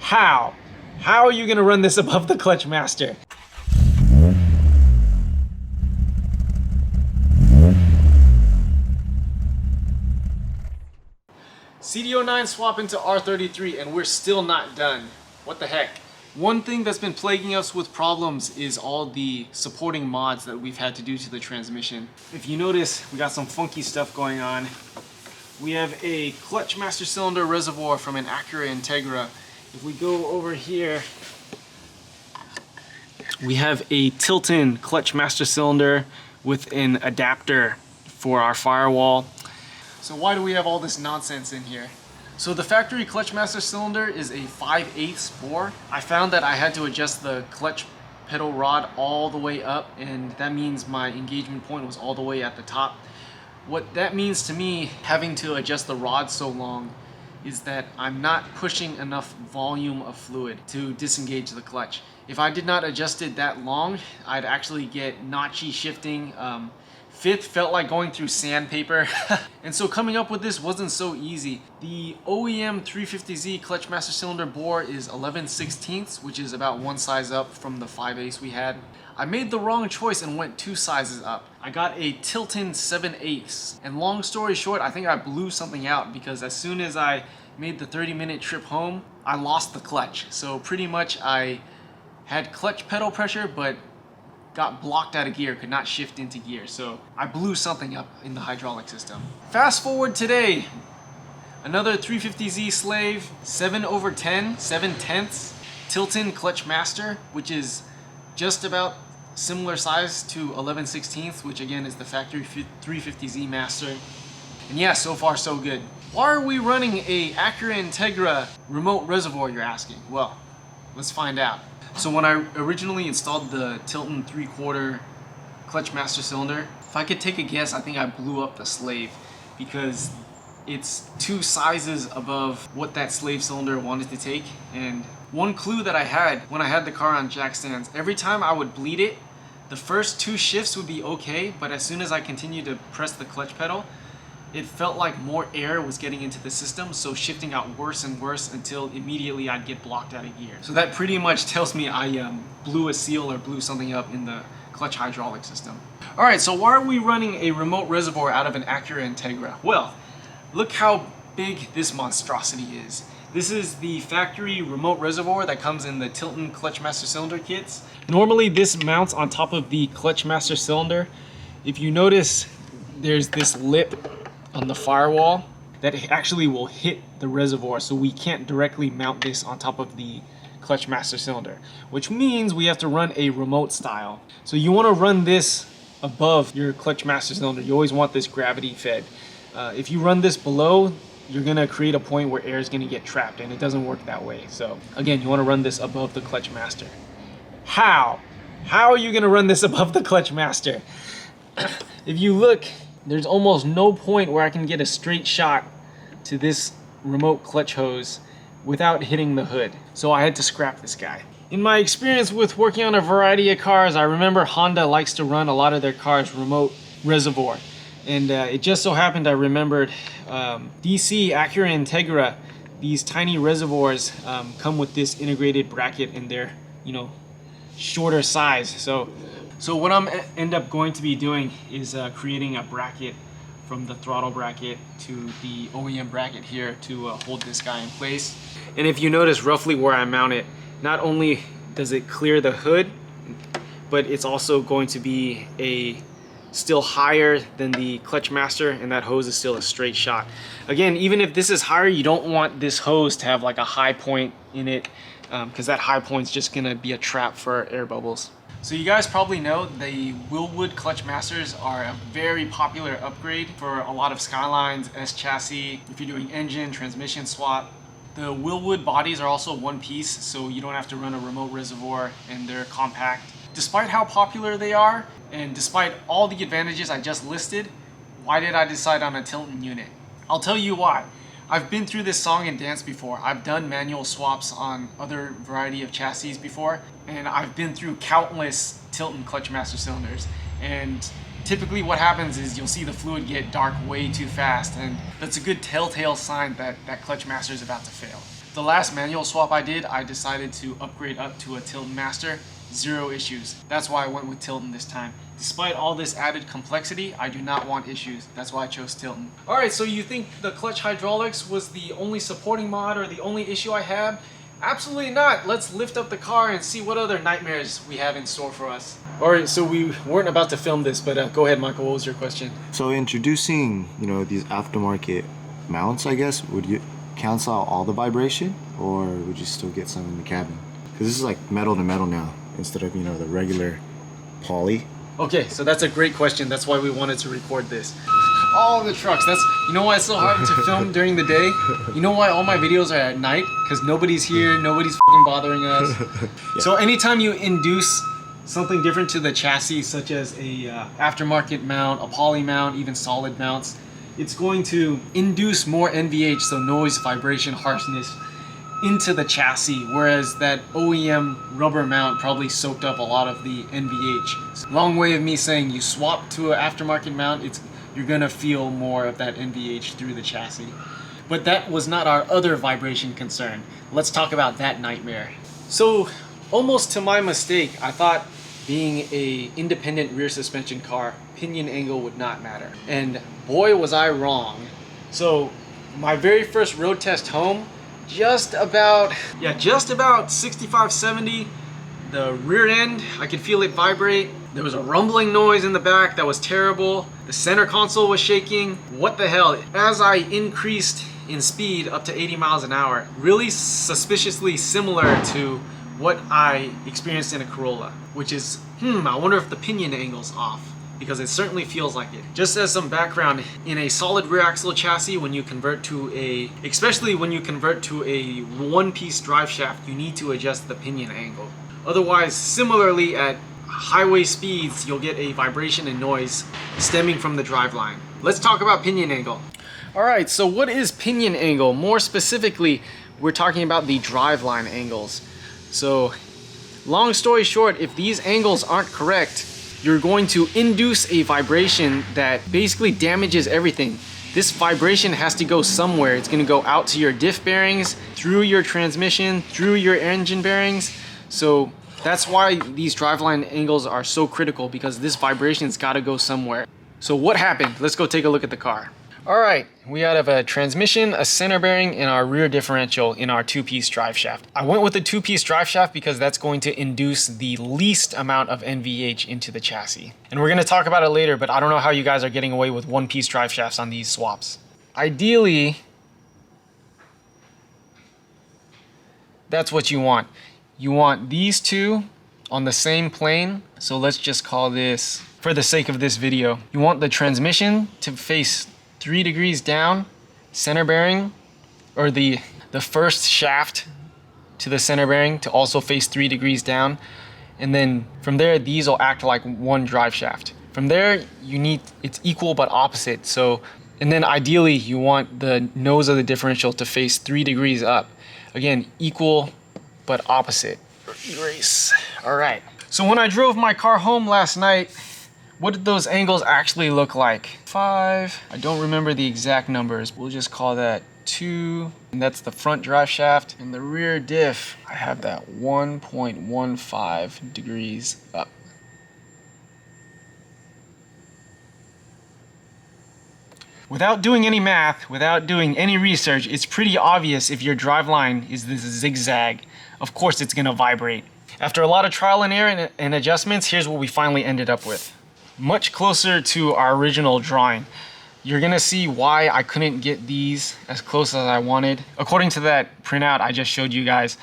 How? How are you gonna run this above the clutch master? CD009 swap into R33 and we're still not done. What the heck? One thing that's been plaguing us with problems is all the supporting mods that we've had to do to the transmission. If you notice, we got some funky stuff going on. We have a clutch master cylinder reservoir from an Acura Integra. If we go over here, we have a Tilton clutch master cylinder with an adapter for our firewall. So why do we have all this nonsense in here? So the factory clutch master cylinder is a 5/8 bore. I found that I had to adjust the clutch pedal rod all the way up, and that means my engagement point was all the way at the top. What that means to me, having to adjust the rod so long, is that I'm not pushing enough volume of fluid to disengage the clutch. If I did not adjust it that long, I'd actually get notchy shifting. Fifth felt like going through sandpaper. And so coming up with this wasn't so easy. The OEM 350Z clutch master cylinder bore is 11/16, which is about one size up from the 5/8 we had. I made the wrong choice and went 2 sizes up. I got a Tilton 7/8, and long story short, I think I blew something out because as soon as I made the 30-minute trip home, I lost the clutch. So pretty much I had clutch pedal pressure, but got blocked out of gear, could not shift into gear. So I blew something up in the hydraulic system. Fast forward today, another 350Z slave, 7/10, 7/10 Tilton clutch master, which is just about similar size to 11/16, which again is the factory 350Z master. And yeah, so far so good. Why are we running a Acura Integra remote reservoir, you're asking? Well, let's find out. So when I originally installed the Tilton 3/4 clutch master cylinder, if I could take a guess, I think I blew up the slave because it's 2 sizes above what that slave cylinder wanted to take. And one clue that I had when I had the car on jack stands, every time I would bleed it, the first 2 shifts would be okay, but as soon as I continued to press the clutch pedal, it felt like more air was getting into the system, so shifting got worse and worse until immediately I'd get blocked out of gear. So that pretty much tells me I blew a seal or blew something up in the clutch hydraulic system. Alright, so why are we running a remote reservoir out of an Acura Integra? Well, look how big this monstrosity is. This is the factory remote reservoir that comes in the Tilton clutch master cylinder kits. Normally this mounts on top of the clutch master cylinder. If you notice, there's this lip on the firewall that actually will hit the reservoir, so we can't directly mount this on top of the clutch master cylinder, which means we have to run a remote style. So you want to run this above your clutch master cylinder. You always want this gravity fed. If you run this below, you're gonna create a point where air is gonna get trapped, and it doesn't work that way. So again, you want to run this above the clutch master. How are you gonna run this above the clutch master? If you look, there's almost no point where I can get a straight shot to this remote clutch hose without hitting the hood. So I had to scrap this guy. In my experience with working on a variety of cars, I remember Honda likes to run a lot of their cars remote reservoir. And it just so happened I remembered DC Acura Integra, these tiny reservoirs come with this integrated bracket in their, shorter size. So what I'm end up going to be doing is creating a bracket from the throttle bracket to the OEM bracket here to hold this guy in place. And if you notice roughly where I mount it, not only does it clear the hood, but it's also going to be still higher than the clutch master, and that hose is still a straight shot. Again, even if this is higher, you don't want this hose to have like a high point in it, because that high point's just gonna be a trap for air bubbles. So you guys probably know the Willwood clutch masters are a very popular upgrade for a lot of Skylines, S chassis, if you're doing engine, transmission swap. The Willwood bodies are also one piece, so you don't have to run a remote reservoir, and they're compact. Despite how popular they are, and despite all the advantages I just listed, why did I decide on a Tilton unit? I'll tell you why. I've been through this song and dance before. I've done manual swaps on other variety of chassis before, and I've been through countless Tilton clutch master cylinders. And typically what happens is you'll see the fluid get dark way too fast, and that's a good telltale sign that that clutch master is about to fail. The last manual swap I did, I decided to upgrade up to a Tilton Master. 0 issues. That's why I went with Tilton this time. Despite all this added complexity, I do not want issues. That's why I chose Tilton. Alright, so you think the clutch hydraulics was the only supporting mod or the only issue I had? Absolutely not. Let's lift up the car and see what other nightmares we have in store for us. Alright, so we weren't about to film this, but go ahead, Michael. What was your question? So introducing, these aftermarket mounts, I guess, would you cancel out all the vibration, or would you still get some in the cabin? Because this is like metal to metal now, instead of, the regular poly. Okay, so that's a great question. That's why we wanted to record this. All the trucks. You know why it's so hard to film during the day? You know why all my videos are at night? Because nobody's here, nobody's fucking bothering us. Yeah. So anytime you induce something different to the chassis, such as a aftermarket mount, a poly mount, even solid mounts, it's going to induce more NVH, so noise, vibration, harshness, into the chassis, whereas that OEM rubber mount probably soaked up a lot of the NVH. Long way of me saying you swap to an aftermarket mount, you're gonna feel more of that NVH through the chassis. But that was not our other vibration concern. Let's talk about that nightmare. So, almost to my mistake, I thought being a independent rear suspension car, pinion angle would not matter. And boy was I wrong. So, my very first road test home, just about 65, 70, the rear end, I could feel it vibrate. There was a rumbling noise in the back that was terrible. The center console was shaking. What the hell? As I increased in speed up to 80 miles an hour, really suspiciously similar to what I experienced in a Corolla, which is, I wonder if the pinion angle's off, because it certainly feels like it. Just as some background, in a solid rear axle chassis, especially when you convert to a one-piece drive shaft, you need to adjust the pinion angle. Otherwise, similarly at highway speeds, you'll get a vibration and noise stemming from the driveline. Let's talk about pinion angle. Alright, so what is pinion angle? More specifically, we're talking about the driveline angles. So, long story short, if these angles aren't correct, you're going to induce a vibration that basically damages everything. This vibration has to go somewhere. It's going to go out to your diff bearings, through your transmission, through your engine bearings. So that's why these driveline angles are so critical, because this vibration's got to go somewhere. So what happened? Let's go take a look at the car. Alright, we have a transmission, a center bearing, and our rear differential in our two-piece drive shaft. I went with the two-piece drive shaft because that's going to induce the least amount of NVH into the chassis. And we're going to talk about it later, but I don't know how you guys are getting away with one-piece drive shafts on these swaps. Ideally, that's what you want. You want these two on the same plane. So let's just call this, for the sake of this video, you want the transmission to face 3 degrees down, center bearing, or the first shaft to the center bearing to also face 3 degrees down. And then from there, these will act like one drive shaft. From there, it's equal but opposite. So, and then ideally you want the nose of the differential to face 3 degrees up. Again, equal but opposite. Erase. All right. So when I drove my car home last night, what did those angles actually look like? 5, I don't remember the exact numbers. We'll just call that 2, and that's the front drive shaft. And the rear diff, I have that 1.15 degrees up. Without doing any math, without doing any research, it's pretty obvious if your driveline is this zigzag. Of course it's gonna vibrate. After a lot of trial and error and adjustments, here's what we finally ended up with. Much closer to our original drawing. You're gonna see why I couldn't get these as close as I wanted. According to that printout I just showed you guys,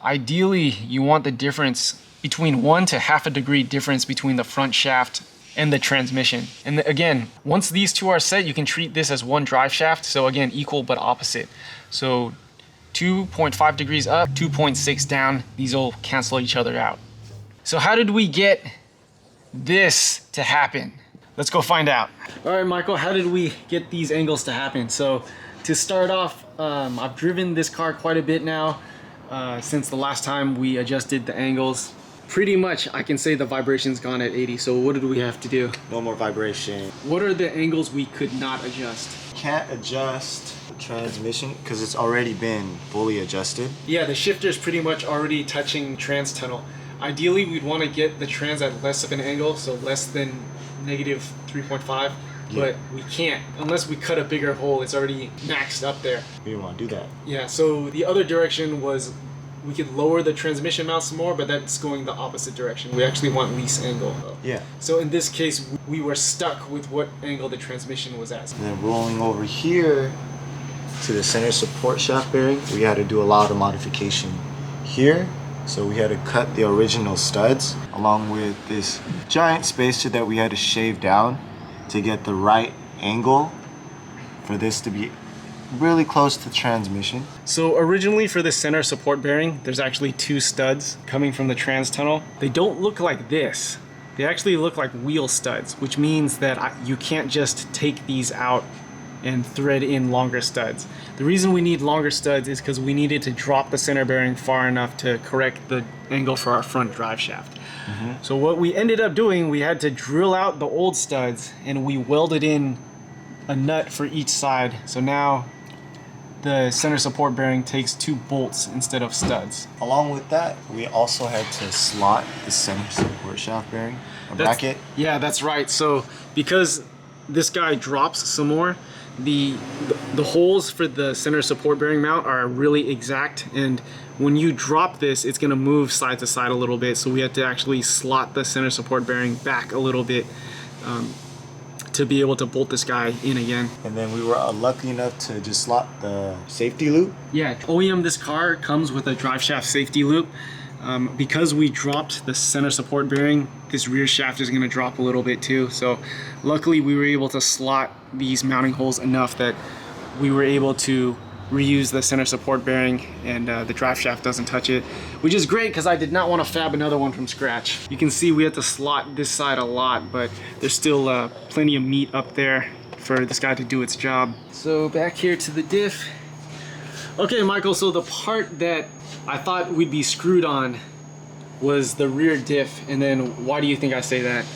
ideally you want the difference between 1 to half a degree difference between the front shaft and the transmission. And again, once these two are set, you can treat this as one drive shaft. So again, equal but opposite. So 2.5 degrees up, 2.6 down, these will cancel each other out. So how did we get this to happen? Let's go find out. All right, Michael, how did we get these angles to happen? So to start off, I've driven this car quite a bit now since the last time we adjusted the angles. Pretty much, I can say the vibration's gone at 80. So what did we have to do? No more vibration. What are the angles we could not adjust? can't adjust the transmission because it's already been fully adjusted. Yeah, the shifter's pretty much already touching trans tunnel. Ideally, we'd want to get the trans at less of an angle, so less than negative 3.5, but we can't. Unless we cut a bigger hole, it's already maxed up there. We don't want to do that. Yeah, so the other direction was we could lower the transmission mount some more, but that's going the opposite direction. We actually want least angle. Yeah. So in this case, we were stuck with what angle the transmission was at. And then rolling over here to the center support shaft bearing, we had to do a lot of modification here. So we had to cut the original studs along with this giant spacer that we had to shave down to get the right angle for this to be really close to transmission. So originally for the center support bearing, there's actually two studs coming from the trans tunnel. They don't look like this. They actually look like wheel studs, which means that you can't just take these out and thread in longer studs. The reason we need longer studs is because we needed to drop the center bearing far enough to correct the angle for our front drive shaft. So what we ended up doing, we had to drill out the old studs and we welded in a nut for each side. So now the center support bearing takes 2 bolts instead of studs. Along with that, we also had to slot the center support shaft bearing, bracket. Yeah, that's right. So because this guy drops some more, the holes for the center support bearing mount are really exact, and when you drop this, it's going to move side to side a little bit, so we had to actually slot the center support bearing back a little bit to be able to bolt this guy in again. And then we were lucky enough to just slot the safety loop. Yeah, OEM this car comes with a drive shaft safety loop. Because we dropped the center support bearing, this rear shaft is going to drop a little bit too. So luckily we were able to slot these mounting holes enough that we were able to reuse the center support bearing and the drive shaft doesn't touch it, which is great because I did not want to fab another one from scratch. You can see we had to slot this side a lot, but there's still plenty of meat up there for this guy to do its job. So back here to the diff. Okay, Michael, so the part that I thought we'd be screwed on was the rear diff, and then why do you think I say that?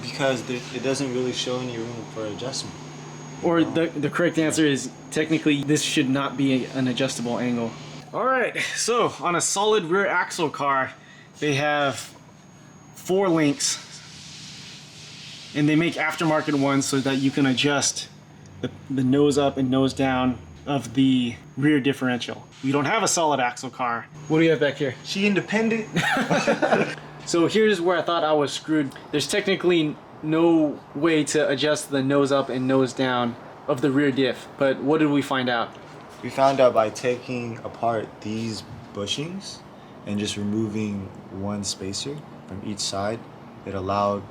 Because it doesn't really show any room for adjustment. Or the correct answer is technically this should not be an adjustable angle. All right, so on a solid rear axle car, they have 4 links, and they make aftermarket ones so that you can adjust the nose up and nose down of the rear differential. We don't have a solid axle car. What do you have back here? She independent. So here's where I thought I was screwed. There's technically no way to adjust the nose up and nose down of the rear diff, but what did we find out? We found out by taking apart these bushings and just removing one spacer from each side, it allowed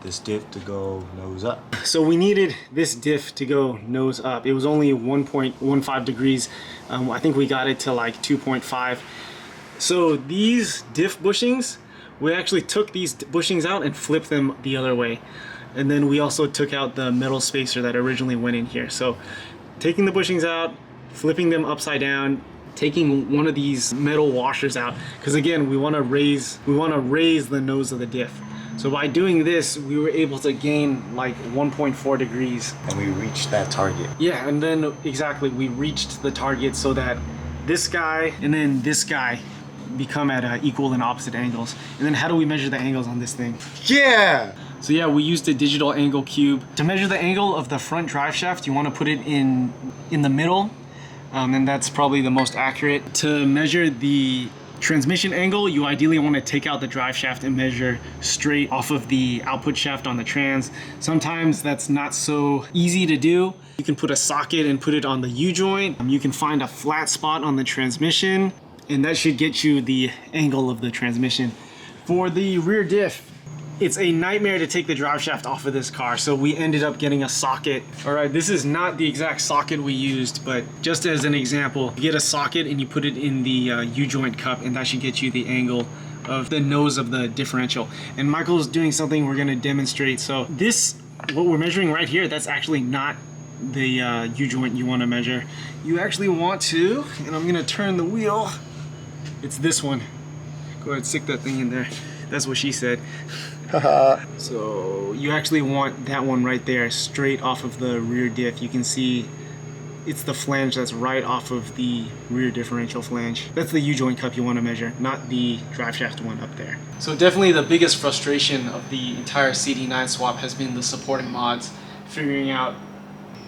this diff to go nose up. So we needed this diff to go nose up. It was only 1.15 degrees. I think we got it to like 2.5. So these diff bushings, we actually took these bushings out and flipped them the other way. And then we also took out the metal spacer that originally went in here. So taking the bushings out, flipping them upside down, taking one of these metal washers out, because again, we want to raise the nose of the diff. So by doing this, we were able to gain like 1.4 degrees. And we reached that target. Yeah, and then exactly, we reached the target so that this guy and then this guy become at equal and opposite angles. And then how do we measure the angles on this thing? Yeah! So yeah, we used a digital angle cube. To measure the angle of the front drive shaft, you want to put it in the middle, and that's probably the most accurate. To measure the transmission angle, you ideally want to take out the drive shaft and measure straight off of the output shaft on the trans. Sometimes that's not so easy to do. You can put a socket and put it on the U-joint. You can find a flat spot on the transmission, and that should get you the angle of the transmission. For the rear diff, it's a nightmare to take the drive shaft off of this car, so we ended up getting a socket. All right, this is not the exact socket we used, but just as an example, you get a socket and you put it in the U-joint cup, and that should get you the angle of the nose of the differential. And Michael's doing something we're gonna demonstrate. So this, what we're measuring right here, that's actually not the U-joint you wanna measure. You actually want to, and I'm gonna turn the wheel, it's this one. Go ahead, stick that thing in there. That's what she said. So you actually want that one right there, straight off of the rear diff. You can see it's the flange that's right off of the rear differential flange. That's the U-joint cup you want to measure, not the drive shaft one up there. So definitely the biggest frustration of the entire CD9 swap has been the supporting mods, figuring out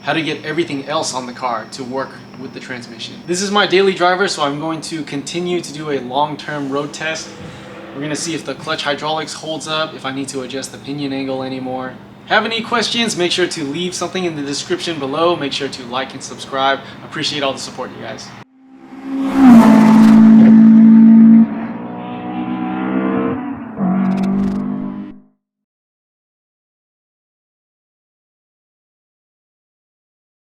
how to get everything else on the car to work with the transmission. This is my daily driver, so I'm going to continue to do a long-term road test. We're gonna see if the clutch hydraulics holds up, if I need to adjust the pinion angle anymore. Have any questions, make sure to leave something in the description below. Make sure to like and subscribe. Appreciate all the support, you guys.